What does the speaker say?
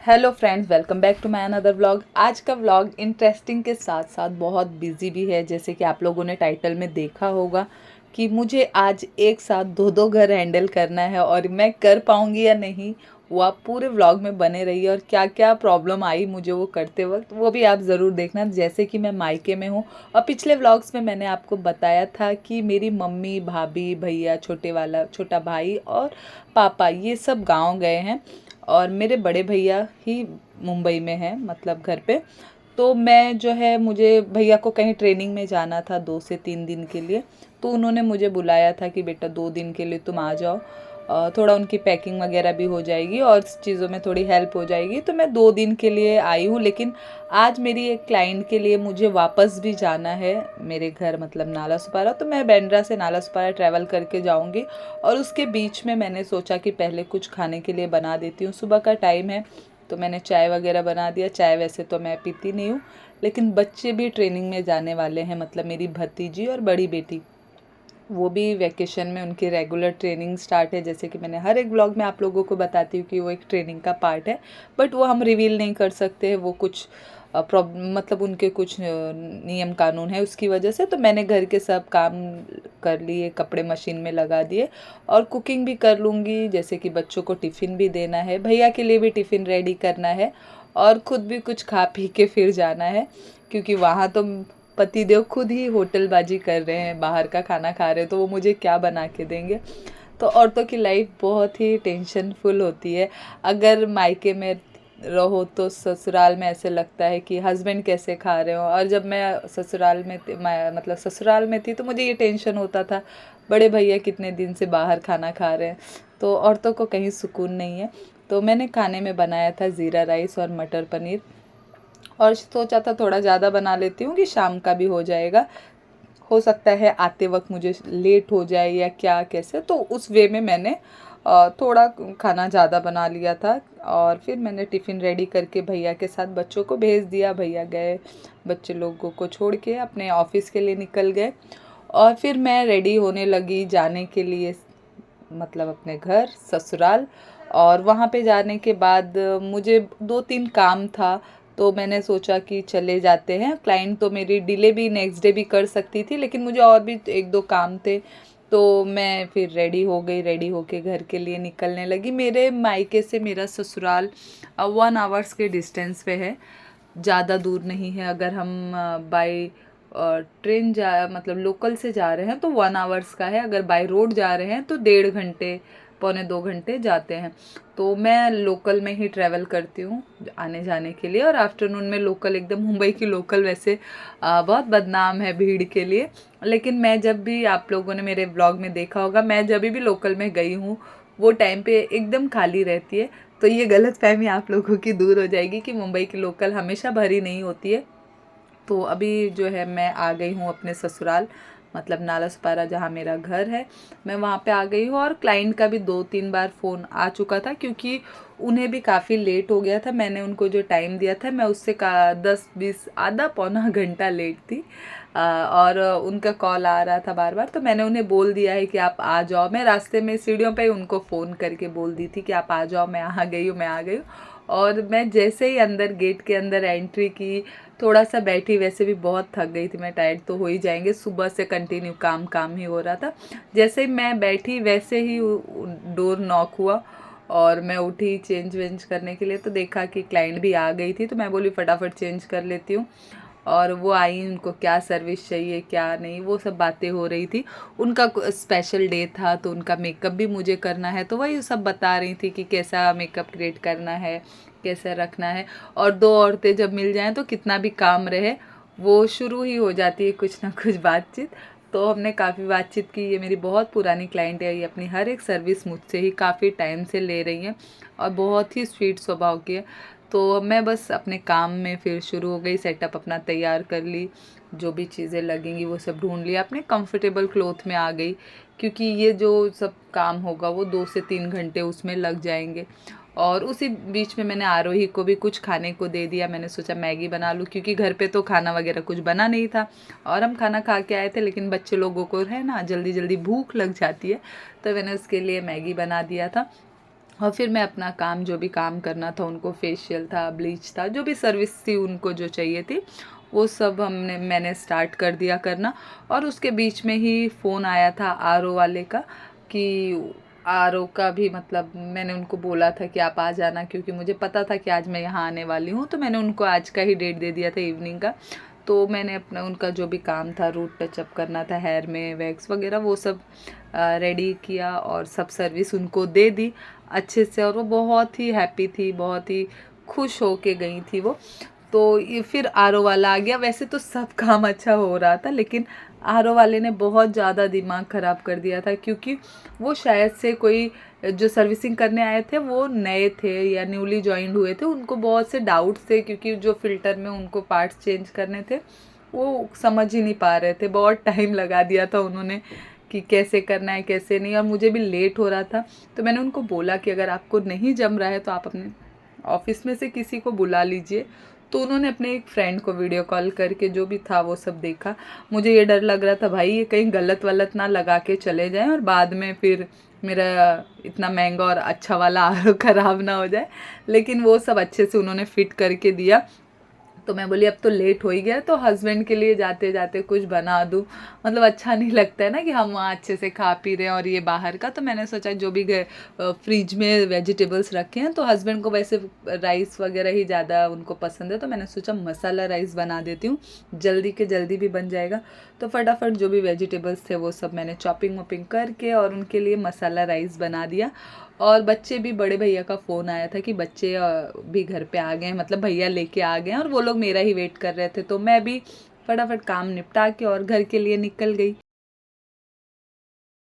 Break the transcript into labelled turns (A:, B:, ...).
A: Hello friends, welcome back to my another vlog. आज का vlog interesting के साथ साथ बहुत बिजी भी है। जैसे कि आप लोगों ने टाइटल में देखा होगा कि मुझे आज एक साथ दो दो घर हैंडल करना है और मैं कर पाऊंगी या नहीं, वो आप पूरे व्लॉग में बने रहिए। और क्या क्या प्रॉब्लम आई मुझे वो करते वक्त, वो भी आप ज़रूर देखना। जैसे कि मैं मायके में हूँ और पिछले व्लॉग्स में मैंने आपको बताया था कि मेरी मम्मी, भाभी, भैया, छोटा भाई और पापा ये सब गाँव गए हैं और मेरे बड़े भैया ही मुंबई में हैं, मतलब घर पे। तो मैं जो है, मुझे भैया को कहीं ट्रेनिंग में जाना था 2 से 3 दिन के लिए। तो उन्होंने मुझे बुलाया था कि बेटा 2 दिन के लिए तुम आ जाओ, थोड़ा उनकी पैकिंग वगैरह भी हो जाएगी और चीज़ों में थोड़ी हेल्प हो जाएगी। तो मैं 2 दिन के लिए आई हूँ, लेकिन आज मेरी एक क्लाइंट के लिए मुझे वापस भी जाना है मेरे घर, मतलब नाला सुपारा। तो मैं बांद्रा से नाला सुपारा ट्रैवल करके जाऊँगी और उसके बीच में मैंने सोचा कि पहले कुछ खाने के लिए बना देती हूँ। सुबह का टाइम है तो मैंने चाय वगैरह बना दिया। चाय वैसे तो मैं पीती नहीं हूँ, लेकिन बच्चे भी ट्रेनिंग में जाने वाले हैं, मतलब मेरी भतीजी और बड़ी बेटी, वो भी वैकेशन में उनकी रेगुलर ट्रेनिंग स्टार्ट है। जैसे कि मैंने हर एक ब्लॉग में आप लोगों को बताती हूँ कि वो एक ट्रेनिंग का पार्ट है, बट वो हम रिवील नहीं कर सकते हैं। वो कुछ प्रॉब्लम, मतलब उनके कुछ नियम कानून है, उसकी वजह से। तो मैंने घर के सब काम कर लिए, कपड़े मशीन में लगा दिए और कुकिंग भी कर लूँगी। जैसे कि बच्चों को टिफ़िन भी देना है, भैया के लिए भी टिफ़िन रेडी करना है और ख़ुद भी कुछ खा पी के फिर जाना है, क्योंकि वहाँ तो पतिदेव खुद ही होटलबाजी कर रहे हैं, बाहर का खाना खा रहे हैं, तो वो मुझे क्या बना के देंगे। तो औरतों की लाइफ बहुत ही टेंशनफुल होती है। अगर मायके में रहो तो ससुराल में ऐसे लगता है कि हस्बैंड कैसे खा रहे हो। और जब मैं ससुराल में मतलब ससुराल में थी तो मुझे ये टेंशन होता था, बड़े भैया कितने दिन से बाहर खाना खा रहे हैं। तो औरतों को कहीं सुकून नहीं है। तो मैंने खाने में बनाया था ज़ीरा राइस और मटर पनीर, और सोचा था थोड़ा ज़्यादा बना लेती हूँ कि शाम का भी हो जाएगा। हो सकता है आते वक्त मुझे लेट हो जाए या क्या कैसे, तो उस वे में मैंने थोड़ा खाना ज़्यादा बना लिया था। और फिर मैंने टिफ़िन रेडी करके भैया के साथ बच्चों को भेज दिया। भैया गए, बच्चे लोगों को छोड़ के अपने ऑफिस के लिए निकल गए और फिर मैं रेडी होने लगी जाने के लिए, मतलब अपने घर ससुराल। और वहाँ पे जाने के बाद मुझे 2-3 काम था, तो मैंने सोचा कि चले जाते हैं। क्लाइंट तो मेरी डिले भी नेक्स्ट डे भी कर सकती थी, लेकिन मुझे और भी 1-2 काम थे। तो मैं फिर रेडी हो गई, रेडी होके घर के लिए निकलने लगी। मेरे मायके से मेरा ससुराल 1 आवर्स के डिस्टेंस पे है, ज़्यादा दूर नहीं है। अगर हम बाय ट्रेन जा मतलब लोकल से जा रहे हैं तो 1 आवर्स का है, अगर बाय रोड जा रहे हैं तो 1.5 घंटे, पौने 2 घंटे जाते हैं। तो मैं लोकल में ही ट्रैवल करती हूँ आने जाने के लिए। और आफ्टरनून में लोकल, एकदम मुंबई की लोकल वैसे बहुत बदनाम है भीड़ के लिए, लेकिन मैं जब भी, आप लोगों ने मेरे ब्लॉग में देखा होगा, मैं जब भी लोकल में गई हूँ वो टाइम पे एकदम खाली रहती है। तो ये गलतफहमी आप लोगों की दूर हो जाएगी कि मुंबई की लोकल हमेशा भरी नहीं होती है। तो अभी जो है मैं आ गई हूँ अपने ससुराल, मतलब नाला सुपारा जहाँ मेरा घर है, मैं वहाँ पे आ गई हूँ। और क्लाइंट का भी 2-3 बार फ़ोन आ चुका था, क्योंकि उन्हें भी काफ़ी लेट हो गया था। मैंने उनको जो टाइम दिया था, मैं उससे का 10-20 आधा पौना घंटा लेट थी। और उनका कॉल आ रहा था बार बार, तो मैंने उन्हें बोल दिया है कि आप आ जाओ। मैं रास्ते में सीढ़ियों पे उनको फ़ोन करके बोल दी थी कि आप आ जाओ, मैं आ गई हूँ, मैं आ गई हूँ। और मैं जैसे ही अंदर गेट के अंदर एंट्री की, थोड़ा सा बैठी, वैसे भी बहुत थक गई थी मैं, टायर्ड तो हो ही जाएंगे, सुबह से कंटिन्यू काम काम ही हो रहा था। जैसे ही मैं बैठी वैसे ही डोर नॉक हुआ और मैं उठी चेंज वेंज करने के लिए, तो देखा कि क्लाइंट भी आ गई थी। तो मैं बोली फटाफट चेंज कर लेती हूँ। और वो आई, उनको क्या सर्विस चाहिए क्या नहीं, वो सब बातें हो रही थी। उनका स्पेशल डे था तो उनका मेकअप भी मुझे करना है, तो वही सब बता रही थी कि कैसा मेकअप क्रिएट करना है, कैसे रखना है। और दो औरतें जब मिल जाएं तो कितना भी काम रहे, वो शुरू ही हो जाती है कुछ ना कुछ बातचीत। तो हमने काफ़ी बातचीत की। ये मेरी बहुत पुरानी क्लाइंट है, ये अपनी हर एक सर्विस मुझसे ही काफ़ी टाइम से ले रही हैं और बहुत ही स्वीट स्वभाव की है। तो मैं बस अपने काम में फिर शुरू हो गई, सेटअप अपना तैयार कर ली, जो भी चीज़ें लगेंगी वो सब ढूंढ लिया, अपने कंफर्टेबल क्लोथ में आ गई, क्योंकि ये जो सब काम होगा वो 2 से 3 घंटे उसमें लग जाएंगे। और उसी बीच में मैंने आरोही को भी कुछ खाने को दे दिया। मैंने सोचा मैगी बना लूँ, क्योंकि घर पे तो खाना वगैरह कुछ बना नहीं था और हम खाना खा के आए थे, लेकिन बच्चे लोगों को है ना जल्दी जल्दी भूख लग जाती है, तो मैंने उसके लिए मैगी बना दिया था। और फिर मैं अपना काम जो भी काम करना था, उनको फेशियल था, ब्लीच था, जो भी सर्विस थी उनको जो चाहिए थी वो सब मैंने स्टार्ट कर दिया करना। और उसके बीच में ही फ़ोन आया था आरओ वाले का कि आरओ का भी मतलब मैंने उनको बोला था कि आप आ जाना, क्योंकि मुझे पता था कि आज मैं यहाँ आने वाली हूँ, तो मैंने उनको आज का ही डेट दे दिया था इवनिंग का। तो मैंने अपना उनका जो भी काम था, रूट टचअप करना था, हेयर में वैक्स वगैरह, वो सब रेडी किया और सब सर्विस उनको दे दी अच्छे से। और वो बहुत ही हैप्पी थी, बहुत ही खुश हो के गई थी वो। तो ये फिर आरओ वाला आ गया। वैसे तो सब काम अच्छा हो रहा था, लेकिन आरओ वाले ने बहुत ज़्यादा दिमाग ख़राब कर दिया था, क्योंकि वो शायद से कोई जो सर्विसिंग करने आए थे वो नए थे या न्यूली ज्वाइंड हुए थे। उनको बहुत से डाउट्स थे, क्योंकि जो फ़िल्टर में उनको पार्ट्स चेंज करने थे वो समझ ही नहीं पा रहे थे। बहुत टाइम लगा दिया था उन्होंने कि कैसे करना है कैसे नहीं, और मुझे भी लेट हो रहा था। तो मैंने उनको बोला कि अगर आपको नहीं जम रहा है तो आप अपने ऑफिस में से किसी को बुला लीजिए। तो उन्होंने अपने एक फ्रेंड को वीडियो कॉल करके जो भी था वो सब देखा। मुझे ये डर लग रहा था भाई ये कहीं गलत वलत ना लगा के चले जाएं और बाद में फिर मेरा इतना महंगा और अच्छा वाला आर ख़राब ना हो जाए। लेकिन वो सब अच्छे से उन्होंने फिट करके दिया। तो मैं बोली अब तो लेट हो ही गया, तो हस्बैंड के लिए जाते जाते कुछ बना दूँ। मतलब अच्छा नहीं लगता है ना कि हम वहाँ अच्छे से खा पी रहे हैं और ये बाहर का। तो मैंने सोचा जो भी फ्रिज में वेजिटेबल्स रखे हैं, तो हस्बैंड को वैसे राइस वगैरह ही ज़्यादा उनको पसंद है, तो मैंने सोचा मसाला राइस बना देती हूँ, जल्दी के जल्दी भी बन जाएगा। तो फटाफट जो भी वेजिटेबल्स थे वो सब मैंने चॉपिंग वॉपिंग करके और उनके लिए मसाला राइस बना दिया। और बच्चे भी, बड़े भैया का फ़ोन आया था कि बच्चे भी घर पे आ गए हैं, मतलब भैया लेके आ गए हैं, और वो लोग मेरा ही वेट कर रहे थे। तो मैं भी फटाफट काम निपटा के और घर के लिए निकल गई।